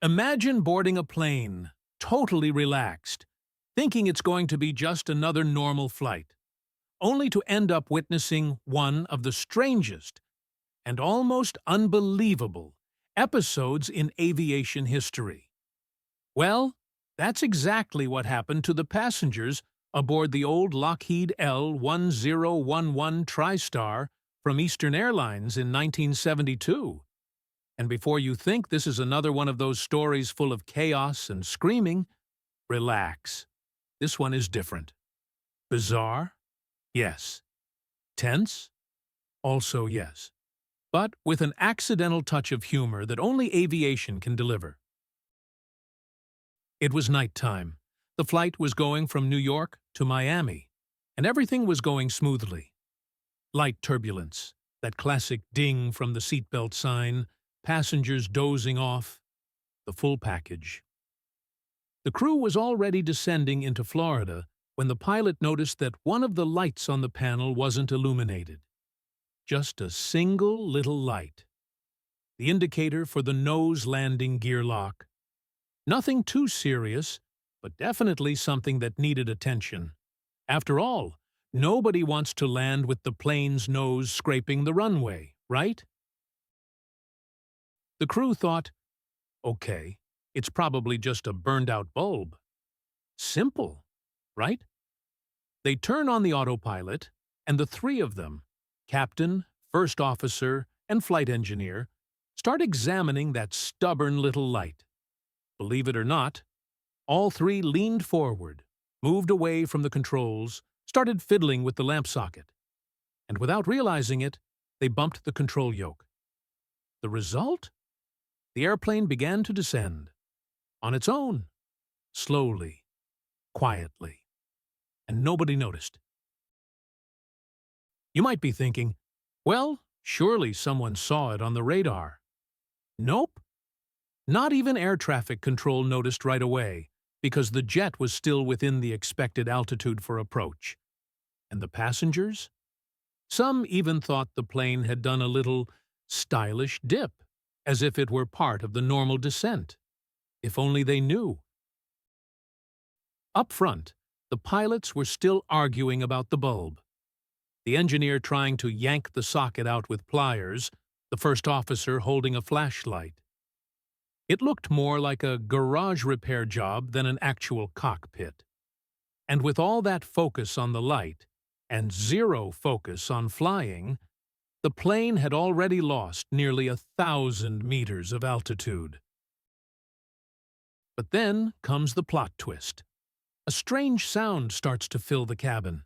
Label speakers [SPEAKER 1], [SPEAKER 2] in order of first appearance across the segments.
[SPEAKER 1] Imagine boarding a plane, totally relaxed, thinking it's going to be just another normal flight, only to end up witnessing one of the strangest and almost unbelievable episodes in aviation history. Well, that's exactly what happened to the passengers aboard the old Lockheed L-1011 Tristar from Eastern Airlines in 1972. And before you think this is another one of those stories full of chaos and screaming, relax. This one is different. Bizarre? Yes. Tense? Also yes. But with an accidental touch of humor that only aviation can deliver. It was nighttime. The flight was going from New York to Miami, and everything was going smoothly. Light turbulence, that classic ding from the seatbelt sign, passengers dozing off, the full package. The crew was already descending into Florida when the pilot noticed that one of the lights on the panel wasn't illuminated. Just a single little light. The indicator for the nose landing gear lock. Nothing too serious, but definitely something that needed attention. After all, nobody wants to land with the plane's nose scraping the runway, right? The crew thought, okay, it's probably just a burned-out bulb. Simple, right? They turn on the autopilot, and the three of them, captain, first officer, and flight engineer, start examining that stubborn little light. Believe it or not, all three leaned forward, moved away from the controls, started fiddling with the lamp socket. And without realizing it, they bumped the control yoke. The result? The airplane began to descend. On its own. Slowly. Quietly. And nobody noticed. You might be thinking, well, surely someone saw it on the radar. Nope. Not even air traffic control noticed right away, because the jet was still within the expected altitude for approach. And the passengers? Some even thought the plane had done a little stylish dip, as if it were part of the normal descent. If only they knew. Up front, the pilots were still arguing about the bulb. The engineer trying to yank the socket out with pliers, the first officer holding a flashlight. It looked more like a garage repair job than an actual cockpit. And with all that focus on the light, and zero focus on flying, the plane had already lost nearly 1,000 meters of altitude. But then comes the plot twist. A strange sound starts to fill the cabin.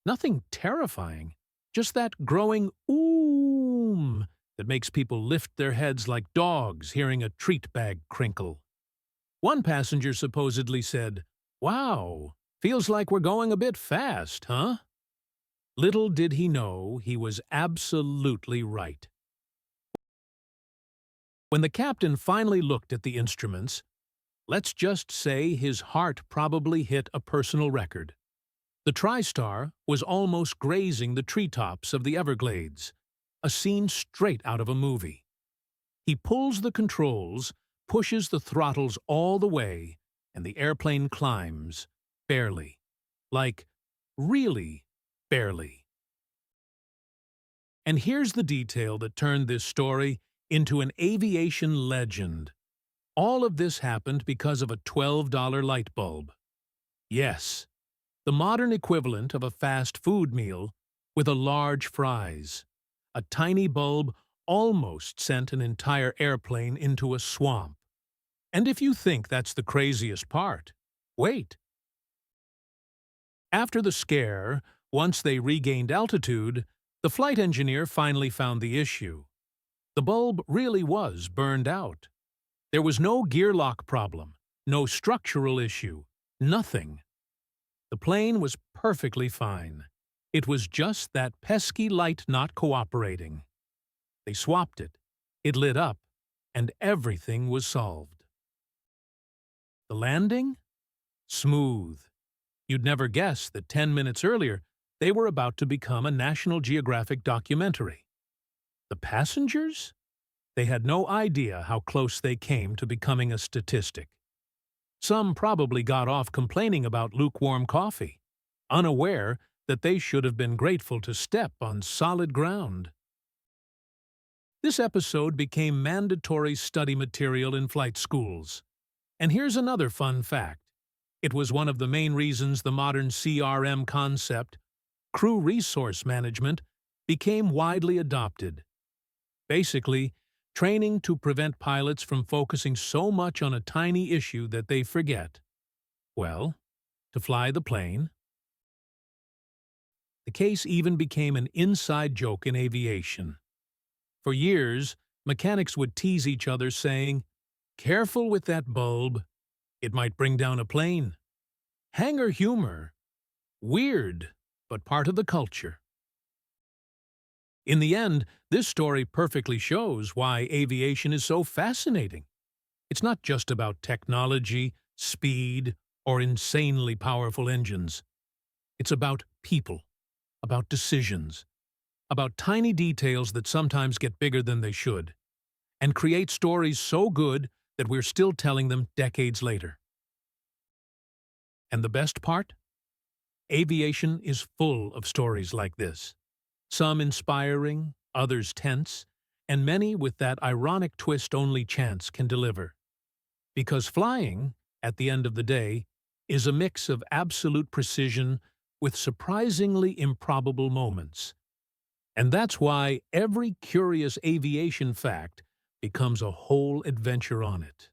[SPEAKER 1] Nothing terrifying, just that growing oom that makes people lift their heads like dogs hearing a treat bag crinkle. One passenger supposedly said, "Wow, feels like we're going a bit fast, huh?" Little did he know he was absolutely right. When the captain finally looked at the instruments, let's just say his heart probably hit a personal record. The Tristar was almost grazing the treetops of the Everglades, a scene straight out of a movie. He pulls the controls, pushes the throttles all the way, and the airplane climbs, barely. Like, really barely. And here's the detail that turned this story into an aviation legend. All of this happened because of a $12 light bulb. Yes, the modern equivalent of a fast food meal with a large fries. A tiny bulb almost sent an entire airplane into a swamp. And if you think that's the craziest part, wait. After the scare, once they regained altitude, the flight engineer finally found the issue. The bulb really was burned out. There was no gear lock problem, no structural issue, nothing. The plane was perfectly fine. It was just that pesky light not cooperating. They swapped it, it lit up, and everything was solved. The landing? Smooth. You'd never guess that 10 minutes earlier they were about to become a National Geographic documentary. The passengers? They had no idea how close they came to becoming a statistic. Some probably got off complaining about lukewarm coffee, unaware that they should have been grateful to step on solid ground. This episode became mandatory study material in flight schools. And here's another fun fact. It was one of the main reasons the modern CRM concept, crew resource management, became widely adopted. Basically, training to prevent pilots from focusing so much on a tiny issue that they forget, well, to fly the plane. The case even became an inside joke in aviation. For years, mechanics would tease each other saying, "Careful with that bulb. It might bring down a plane." Hangar humor. Weird, but part of the culture. In the end, this story perfectly shows why aviation is so fascinating. It's not just about technology, speed, or insanely powerful engines. It's about people, about decisions, about tiny details that sometimes get bigger than they should, and create stories so good that we're still telling them decades later. And the best part? Aviation is full of stories like this. Some inspiring, others tense, and many with that ironic twist only chance can deliver. Because flying, at the end of the day, is a mix of absolute precision with surprisingly improbable moments. And that's why every curious aviation fact becomes a whole adventure on it.